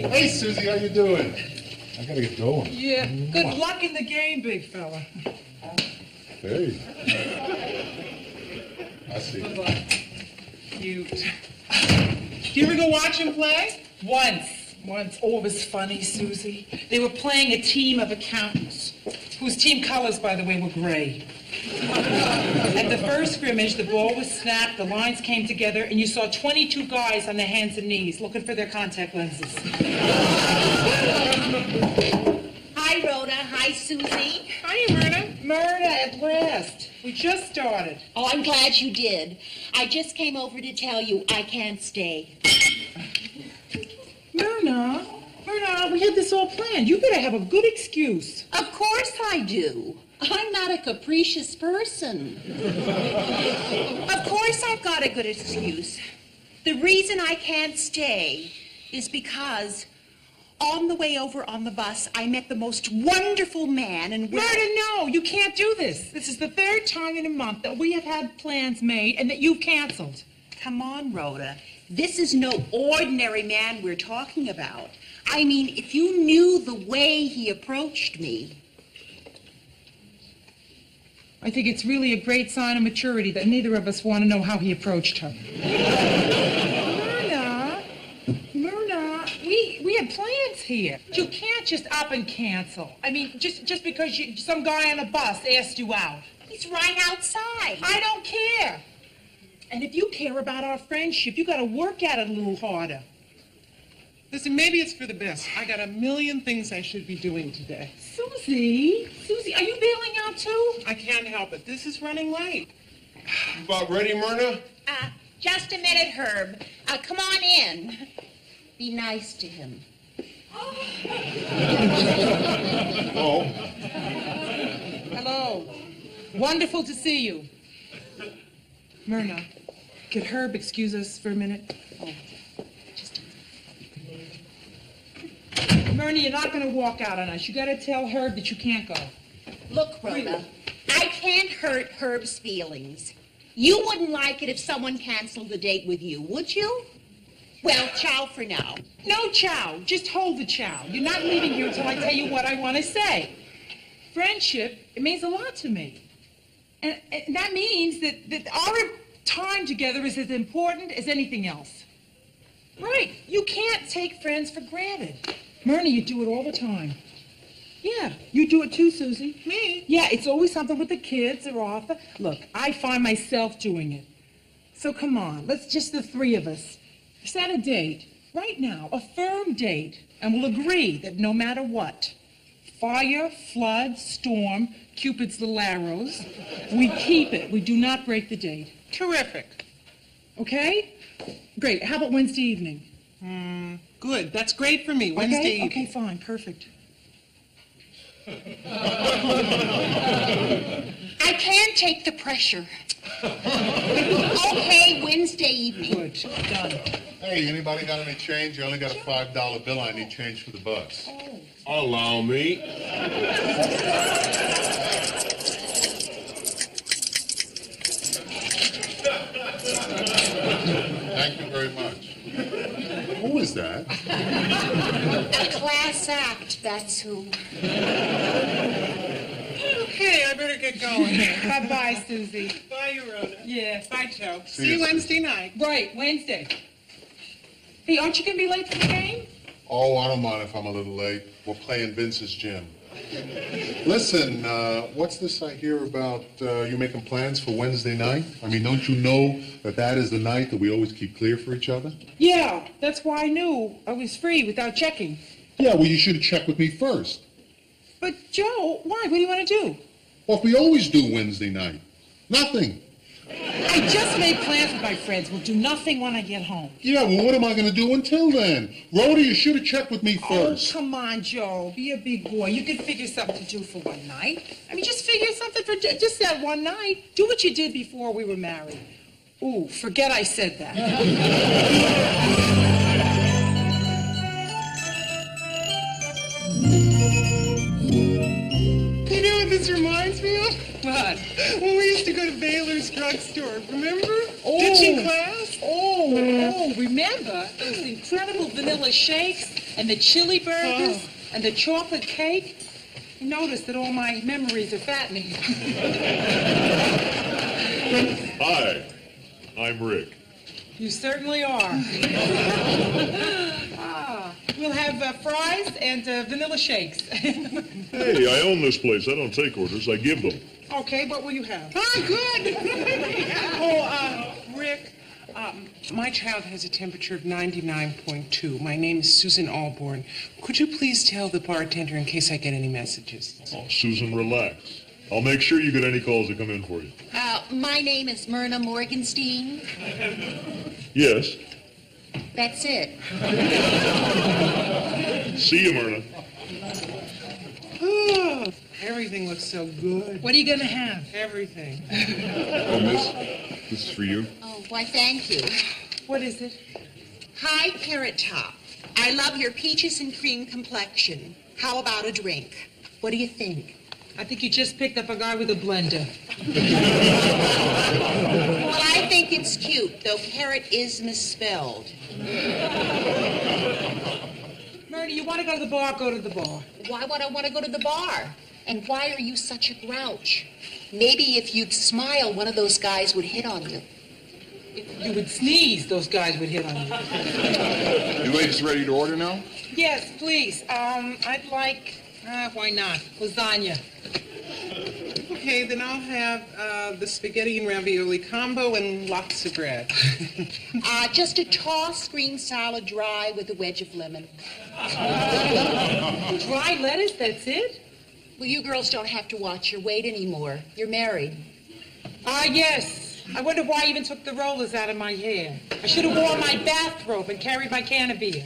Hey, Susie, how you doing? I gotta get going. Yeah, good luck in the game, big fella. Hey. I see. Cute. Do you ever go watch him play? Once. Oh, it was funny, Susie. They were playing a team of accountants, whose team colors, by the way, were gray. At the first scrimmage, the ball was snapped, the lines came together, and you saw 22 guys on their hands and knees looking for their contact lenses. Hi, Rhoda. Hi, Susie. Hi, Myrna. Myrna, at last. We just started. Oh, I'm glad you did. I just came over to tell you I can't stay. Myrna, we had this all planned. You better have a good excuse. Of course I do. I'm not a capricious person. Of course I've got a good excuse. The reason I can't stay is because on the way over on the bus, I met the most wonderful man and... Myrna, no, you can't do this. This is the third time in a month that we have had plans made and that you've canceled. Come on, Rhoda. This is no ordinary man we're talking about. I mean, if you knew the way he approached me... I think it's really a great sign of maturity that neither of us want to know how he approached her. Myrna, we had plans here. You can't just up and cancel. I mean, just because some guy on a bus asked you out. He's right outside. I don't care. And if you care about our friendship, you got to work at it a little harder. Listen, maybe it's for the best. I got a million things I should be doing today. Susie, are you bailing out too? I can't help it. This is running late. You about ready, Myrna? Just a minute, Herb. Come on in. Be nice to him. Oh. Hello. Wonderful to see you. Myrna, could Herb excuse us for a minute? Oh. Myrna, you're not going to walk out on us. You got to tell Herb that you can't go. Look, Rhoda, I can't hurt Herb's feelings. You wouldn't like it if someone canceled the date with you, would you? Well, ciao for now. No ciao. Just hold the ciao. You're not leaving here until I tell you what I want to say. Friendship, it means a lot to me. And that means that our time together is as important as anything else. Right. You can't take friends for granted. Myrna, you do it all the time. Yeah, you do it too, Susie. Me? Yeah, it's always something with the kids or off. Look, I find myself doing it. So come on, let's just the three of us set a date right now, a firm date, and we'll agree that no matter what, fire, flood, storm, Cupid's little arrows, we keep it. We do not break the date. Terrific. Okay? Great. How about Wednesday evening? Good. That's great for me. Wednesday evening. Okay, fine. Perfect. I can't take the pressure. Okay, Wednesday evening. Good. Done. Hey, anybody got any change? I only got a $5 bill. I need change for the bus. Oh. Allow me. Thank you very much. Who is that? A class act, that's who. Okay, I better get going. Bye-bye, Susie. Bye, Rhoda. Yeah. Bye, Joe. See See you you Wednesday night. Right, Wednesday. Hey, aren't you going to be late for the game? Oh, I don't mind if I'm a little late. We're playing Vince's gym. Listen, what's this I hear about you making plans for Wednesday night? I mean, don't you know that is the night that we always keep clear for each other? Yeah, that's why I knew I was free without checking. Yeah, well, you should have checked with me first. But, Joe, why? What do you want to do? What we always do Wednesday night. Nothing. I just made plans with my friends. We'll do nothing when I get home. Yeah, well, what am I going to do until then? Rhoda, you should have checked with me first. Oh, come on, Joe. Be a big boy. You can figure something to do for one night. I mean, just figure something for just that one night. Do what you did before we were married. Ooh, forget I said that. You know what this reminds me of? What? When we used to go to Baylor's drugstore, remember? Ditching class? Oh, remember those incredible vanilla shakes and the chili burgers and the chocolate cake? You notice that all my memories are fattening. Hi, I'm Rick. You certainly are. We'll have fries and vanilla shakes. Hey, I own this place. I don't take orders. I give them. Okay, what will you have? Good. Rick, my child has a temperature of 99.2. My name is Susan Alborn. Could you please tell the bartender in case I get any messages? Oh, Susan, relax. I'll make sure you get any calls that come in for you. My name is Myrna Morgenstein. Yes. That's it. See you, Myrna. Oh, everything looks so good. What are you going to have? Everything. Oh, miss, this is for you. Oh, why, thank you. What is it? Hi, Parrot Top. I love your peaches and cream complexion. How about a drink? What do you think? I think you just picked up a guy with a blender. Well, I think it's cute, though Parrot is misspelled. Myrna, you want to go to the bar? Go to the bar. Why would I want to go to the bar? And why are you such a grouch? Maybe if you'd smile, one of those guys would hit on you. If you would sneeze, those guys would hit on you. You ladies ready to order now? Yes, please. I'd like, why not? Lasagna. Okay, then I'll have the spaghetti and ravioli combo and lots of bread. Just a tossed green salad dry with a wedge of lemon. Dry lettuce, that's it? Well, you girls don't have to watch your weight anymore. You're married. Yes. I wonder why I even took the rollers out of my hair. I should have worn my bathrobe and carried my can of beer.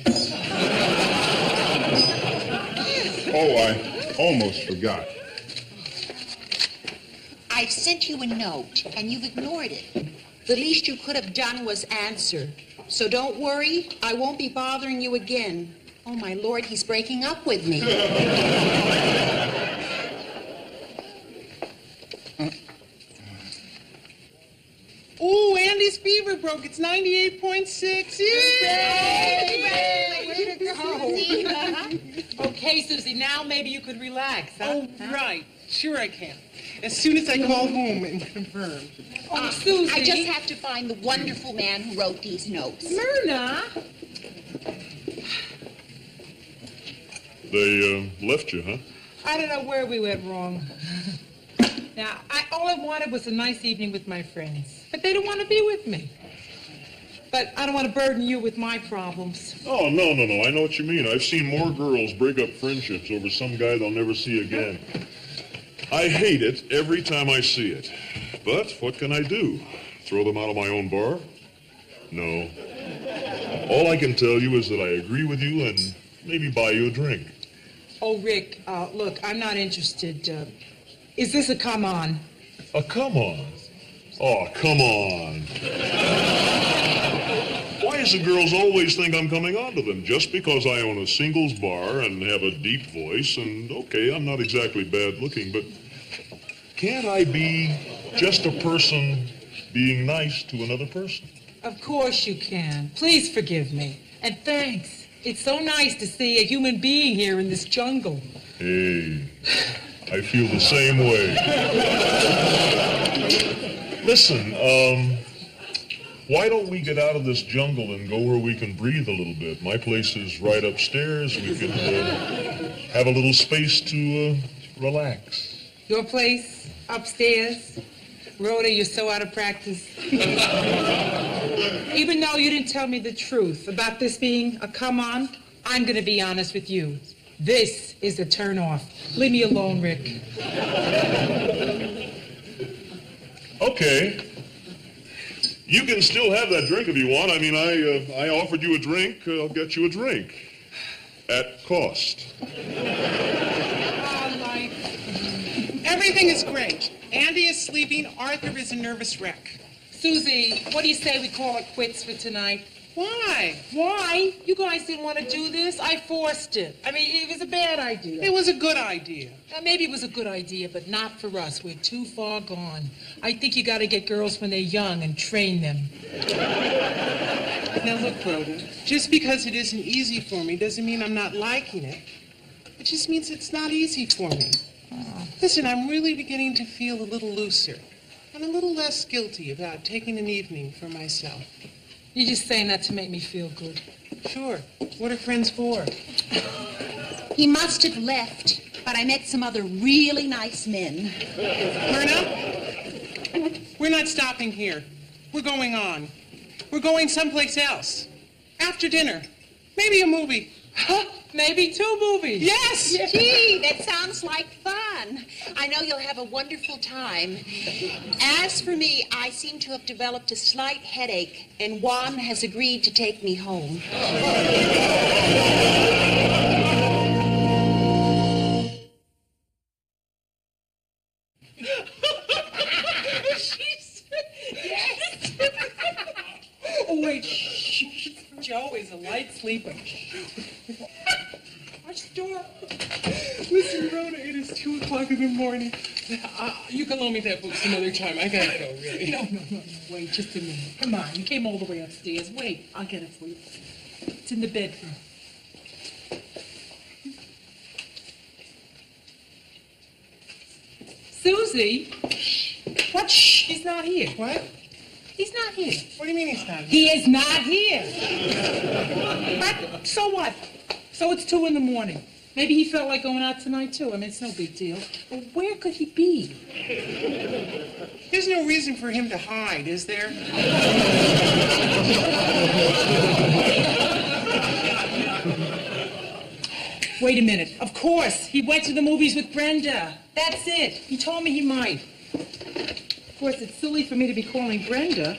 Oh, I almost forgot. I sent you a note, and you've ignored it. The least you could have done was answer. So don't worry, I won't be bothering you again. Oh, my Lord, he's breaking up with me. Ooh, Andy's fever broke. It's 98.6. Yay! Way to go. Okay, Susie, now maybe you could relax, huh? Oh, right. Sure I can. As soon as I call home and confirm. Oh, Susie. I just have to find the wonderful man who wrote these notes. Myrna. They left you, huh? I don't know where we went wrong. Now, all I wanted was a nice evening with my friends. But they don't want to be with me. But I don't want to burden you with my problems. Oh, no. I know what you mean. I've seen more girls break up friendships over some guy they'll never see again. I hate it every time I see it. But what can I do? Throw them out of my own bar? No. All I can tell you is that I agree with you and maybe buy you a drink. Oh, Rick, look, I'm not interested. Is this a come on? A come on? Oh, come on. Why does the girls always think I'm coming on to them? Just because I own a singles bar and have a deep voice, and okay, I'm not exactly bad looking, but can't I be just a person being nice to another person? Of course you can. Please forgive me. And thanks. It's so nice to see a human being here in this jungle. Hey, I feel the same way. Listen, Why don't we get out of this jungle and go where we can breathe a little bit? My place is right upstairs. We can have a little space to relax. Your place, upstairs. Rhoda, you're so out of practice. Even though you didn't tell me the truth about this being a come-on, I'm going to be honest with you. This is a turn-off. Leave me alone, Rick. Okay. You can still have that drink if you want. I mean, I offered you a drink. I'll get you a drink. At cost. Everything is great. Andy is sleeping. Arthur is a nervous wreck. Susie, what do you say we call it quits for tonight? Why? Why? You guys didn't want to do this. I forced it. I mean, it was a bad idea. It was a good idea. Maybe it was a good idea, but not for us. We're too far gone. I think you got to get girls when they're young and train them. Now look, Rhoda, just because it isn't easy for me doesn't mean I'm not liking it. It just means it's not easy for me. Listen, I'm really beginning to feel a little looser and a little less guilty about taking an evening for myself. You're just saying that to make me feel good. Sure. What are friends for? He must have left, but I met some other really nice men. Myrna, we're not stopping here. We're going on. We're going someplace else. After dinner. Maybe a movie. Maybe 2 movies. Yes! Gee, that sounds like fun. I know you'll have a wonderful time. As for me, I seem to have developed a slight headache, and Juan has agreed to take me home. Oh, wait. Shh. Joe is a light sleeper. Watch the door. Listen, Rhoda, it is 2 o'clock in the morning. You can loan me that book some other time. I gotta go, really. No. Wait just a minute. Come on. You came all the way upstairs. Wait. I'll get it for you. It's in the bedroom. Susie? What? Shh. He's not here. What? He's not here. What do you mean he's not here? He is not here. But so what? So it's 2 in the morning. Maybe he felt like going out tonight, too. I mean, it's no big deal. But where could he be? There's no reason for him to hide, is there? Wait a minute. Of course. He went to the movies with Brenda. That's it. He told me he might. Of course, it's silly for me to be calling Brenda.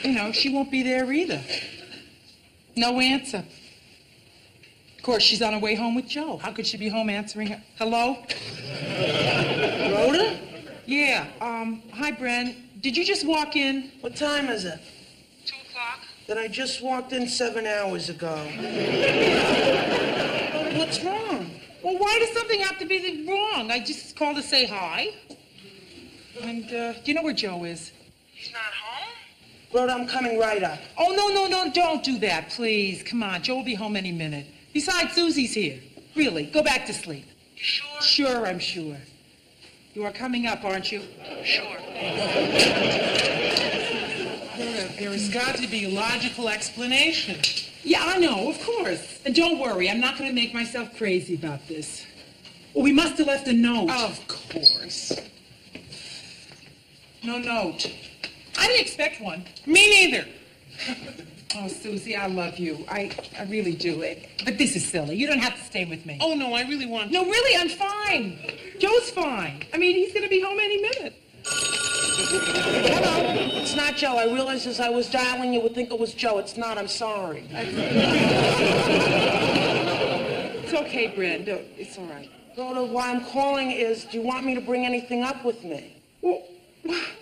You know, she won't be there either. No answer. Of course, she's on her way home with Joe. How could she be home answering her? Hello? Rhoda? Yeah, hi, Bren. Did you just walk in? What time is it? 2 o'clock. Then I just walked in 7 hours ago. What's wrong? Well, why does something have to be wrong? I just called to say hi. And, do you know where Joe is? He's not home? Rhoda, I'm coming right up. Oh, no, don't do that, please. Come on, Joe will be home any minute. Besides, Susie's here. Really, go back to sleep. You sure? Sure, I'm sure. You are coming up, aren't you? Sure. Rhoda, there has got to be a logical explanation. Yeah, I know, of course. And don't worry, I'm not going to make myself crazy about this. Well, we must have left a note. Of course. No note. I didn't expect one. Me neither. Oh, Susie, I love you. I really do. But this is silly. You don't have to stay with me. Oh, no, I really want to. No, really, I'm fine. Joe's fine. I mean, he's going to be home any minute. Hello. It's not Joe. I realized as I was dialing you would think it was Joe. It's not. I'm sorry. It's okay, Brenda. It's all right. Rhoda, why I'm calling is, do you want me to bring anything up with me? Well,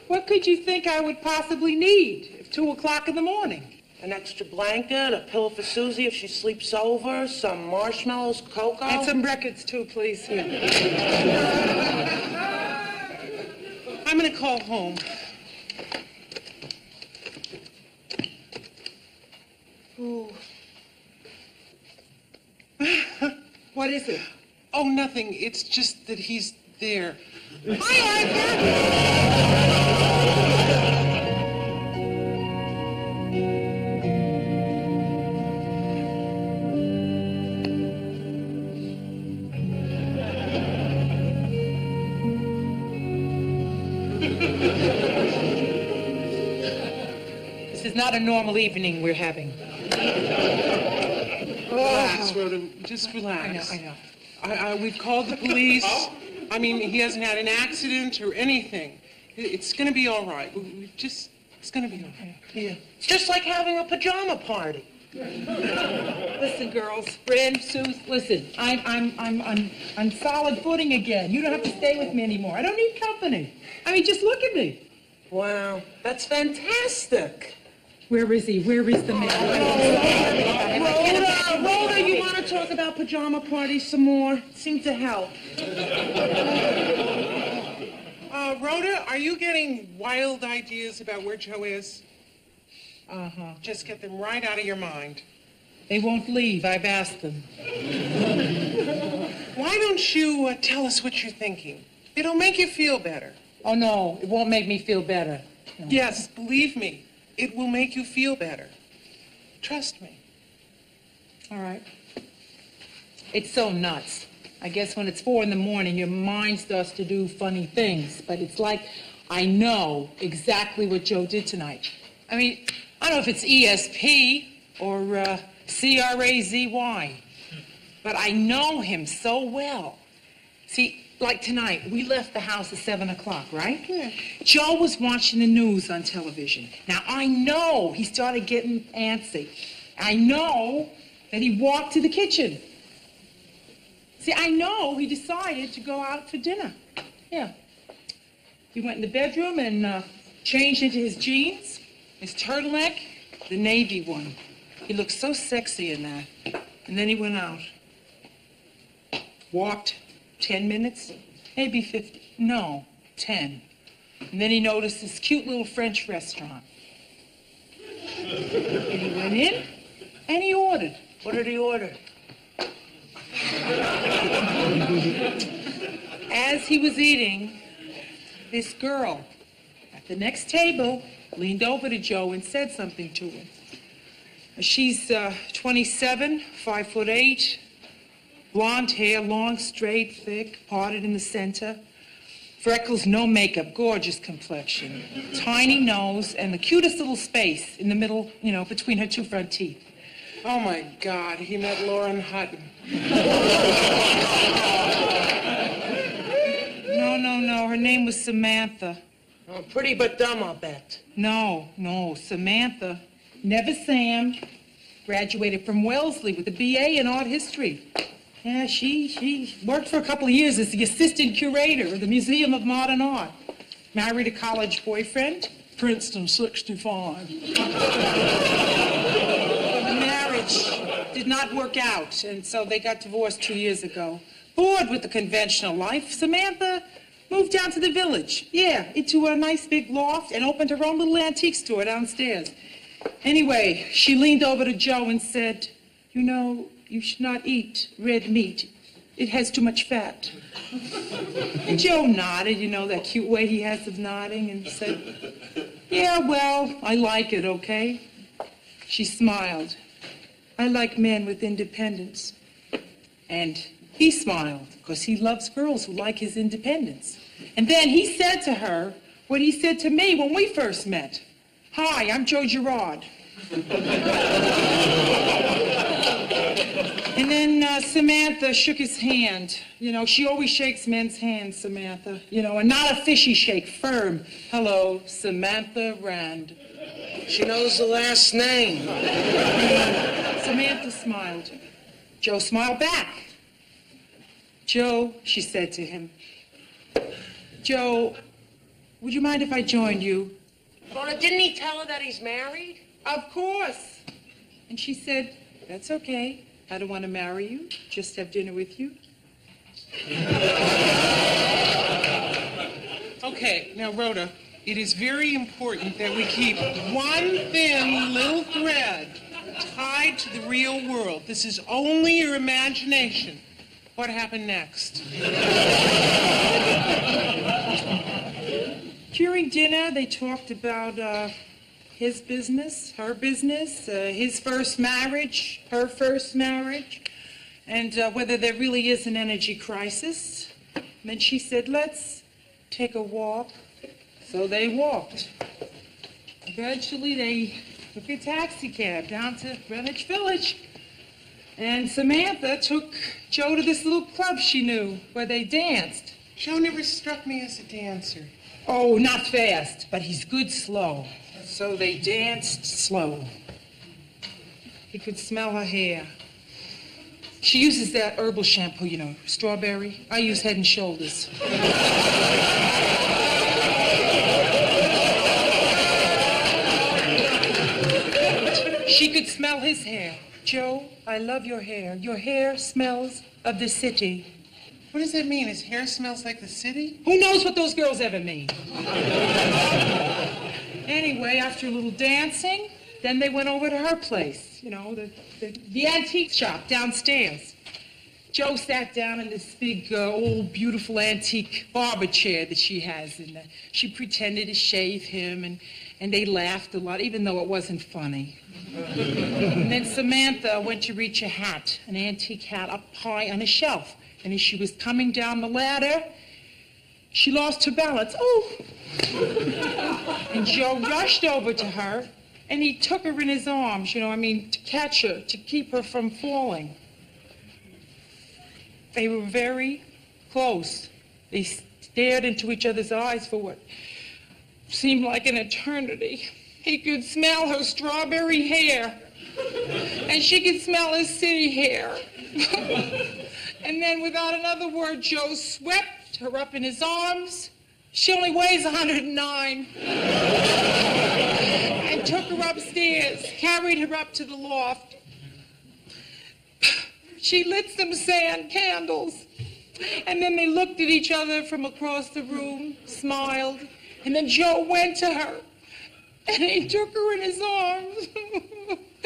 what could you think I would possibly need at 2 o'clock in the morning? An extra blanket, a pillow for Susie if she sleeps over, some marshmallows, cocoa. And some records, too, please. I'm going to call home. Ooh. What is it? Oh, nothing. It's just that he's there. Hi, Arthur. This is not a normal evening we're having. Relax, Rhoda. Just relax. I know. We've called the police. I mean, he hasn't had an accident or anything. It's going to be all right. It's going to be all right. Yeah. It's just like having a pajama party. Listen, girls, Fred, Sue, listen. I'm on solid footing again. You don't have to stay with me anymore. I don't need company. I mean, just look at me. Wow, that's fantastic. Where is he? Where is the man? Rhoda, you want to talk about pajama parties some more? Seem to help. Rhoda, are you getting wild ideas about where Joe is? Uh-huh. Just get them right out of your mind. They won't leave. I've asked them. Why don't you tell us what you're thinking? It'll make you feel better. Oh, no, it won't make me feel better. No. Yes, believe me, it will make you feel better. Trust me. All right. It's so nuts. I guess when it's 4 a.m, your mind starts to do funny things. But it's like I know exactly what Joe did tonight. I mean, I don't know if it's ESP or CRAZY, but I know him so well. See, like tonight, we left the house at 7 o'clock, right? Yeah. Joe was watching the news on television. Now, I know he started getting antsy. I know that he walked to the kitchen. See, I know he decided to go out for dinner. Yeah. He went in the bedroom and changed into his jeans, his turtleneck, the navy one. He looked so sexy in that. And then he went out. Walked 10 minutes, maybe 50. No, 10. And then he noticed this cute little French restaurant. And he went in and he ordered. What did he order? As he was eating, this girl at the next table leaned over to Joe and said something to him. She's 27, 5'8", blonde hair, long, straight, thick, parted in the center. Freckles, no makeup, gorgeous complexion. Tiny nose, and the cutest little space in the middle, between her two front teeth. Oh my God, he met Lauren Hutton. No, her name was Samantha. Oh, pretty but dumb, I'll bet. No, Samantha. Never Sam. Graduated from Wellesley with a BA in art history. Yeah, she worked for a couple of years as the assistant curator of the Museum of Modern Art. Married a college boyfriend, Princeton 65. The marriage did not work out, and so they got divorced 2 years ago. Bored with the conventional life, Samantha moved down to the village. Yeah, into a nice big loft and opened her own little antique store downstairs. Anyway, she leaned over to Joe and said, you should not eat red meat. It has too much fat. And Joe nodded, that cute way he has of nodding, and said, yeah, well, I like it, okay? She smiled. I like men with independence. And he smiled, because he loves girls who like his independence. And then he said to her what he said to me when we first met. Hi, I'm Joe Girard. And then Samantha shook his hand. She always shakes men's hands, Samantha. And not a fishy shake, firm. Hello, Samantha Rand. She knows the last name. Samantha smiled. Joe smiled back. Joe, she said to him, Joe, would you mind if I joined you? Rhoda, didn't he tell her that he's married? Of course. And she said, that's okay. I don't want to marry you, just have dinner with you. Okay, now Rhoda, it is very important that we keep one thin little thread tied to the real world. This is only your imagination. What happened next? During dinner, they talked about his business, her business, his first marriage, her first marriage, and whether there really is an energy crisis. And then she said, let's take a walk. So they walked. Eventually, they took a taxi cab down to Greenwich Village. And Samantha took Joe to this little club she knew where they danced. Joe never struck me as a dancer. Oh, not fast, but he's good slow. So they danced slow. He could smell her hair. She uses that herbal shampoo, you know, strawberry. I use Head and Shoulders. She could smell his hair. Joe, I love your hair. Your hair smells of the city. What does that mean? His hair smells like the city? Who knows what those girls ever mean? Anyway, after a little dancing, then they went over to her place, you know, the antique shop downstairs. Joe sat down in this big, old, beautiful antique barber chair that she has, and she pretended to shave him, and they laughed a lot, even though it wasn't funny. And then Samantha went to reach a hat, an antique hat up high on a shelf. And as she was coming down the ladder, she lost her balance. Oh! And Joe rushed over to her, and he took her in his arms, to catch her, to keep her from falling. They were very close. They stared into each other's eyes for what seemed like an eternity. He could smell her strawberry hair, and she could smell his city hair. And then, without another word, Joe swept her up in his arms. She only weighs 109. And took her upstairs, carried her up to the loft. She lit some sand candles. And then they looked at each other from across the room, smiled. And then Joe went to her, and he took her in his arms.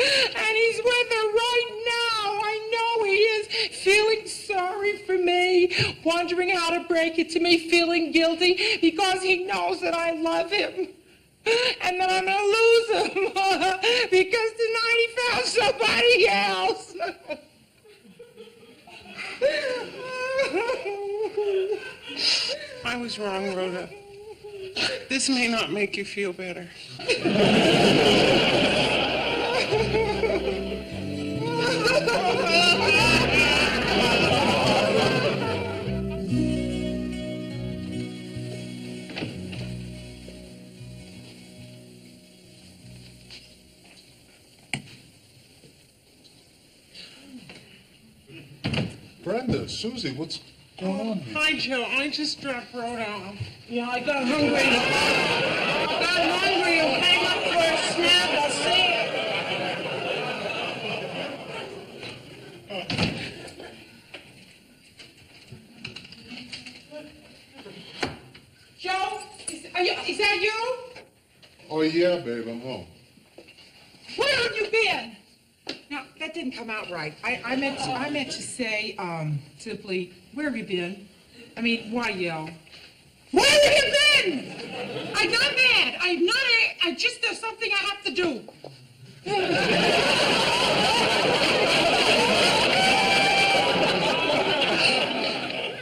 And he's with her right now. I know he is. Feeling sorry for me, wondering how to break it to me, feeling guilty because he knows that I love him. And that I'm going to lose him because tonight he found somebody else. I was wrong, Rhoda. This may not make you feel better. Brenda, Susie, what's going on here? Hi, Joe. I just dropped Rhoda off. Yeah, I got hungry. And came up for a snack. I'll see you. Joe, is that you? Oh, yeah, babe, I'm home. Where have you been? Now, that didn't come out right. I meant to say, simply, where have you been? I mean, why yell? Where have you been? I'm not mad. There's something I have to do.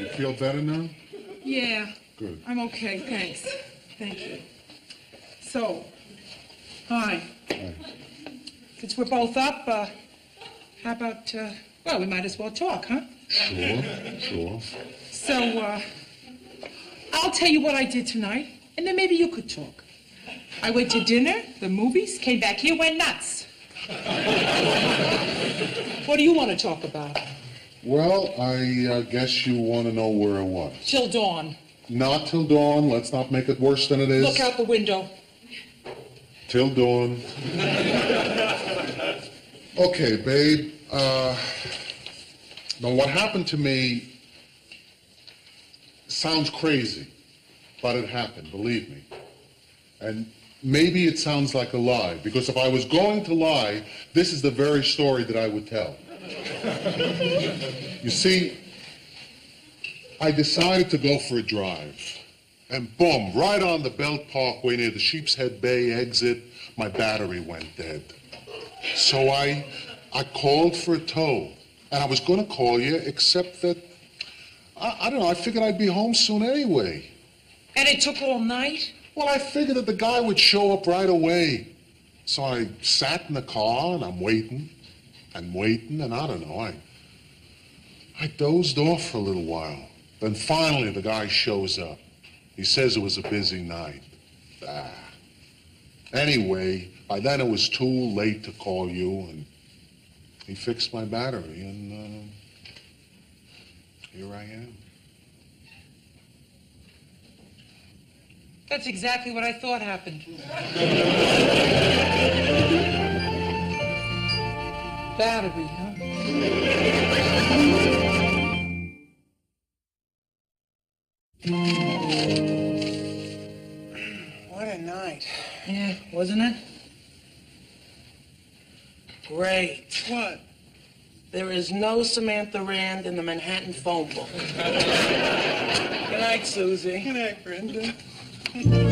You feel better now? Yeah. Good. I'm okay, thanks. Thank you. So, hi. Hi. Since we're both up, how about, we might as well talk, huh? Sure. So, I'll tell you what I did tonight, and then maybe you could talk. I went to dinner, the movies, came back here, went nuts. What do you want to talk about? Well, I guess you want to know where I was. Till dawn. Not till dawn. Let's not make it worse than it is. Look out the window. Till dawn. Okay, babe. Now, what happened to me sounds crazy, but it happened, believe me. And maybe it sounds like a lie, because if I was going to lie, this is the very story that I would tell. You see, I decided to go for a drive. And boom, right on the Belt Parkway near the Sheep's Head Bay exit, my battery went dead. So I called for a tow. And I was going to call you, except that, I don't know, I figured I'd be home soon anyway. And it took all night? Well, I figured that the guy would show up right away. So I sat in the car, and I'm waiting, and I don't know, I dozed off for a little while. Then finally the guy shows up. He says it was a busy night. Anyway, by then it was too late to call you, and he fixed my battery, and here I am. That's exactly what I thought happened. Battery, huh? What a night. Yeah, wasn't it? Great. What? There is no Samantha Rand in the Manhattan phone book. Good night, Susie. Good night, Brenda. La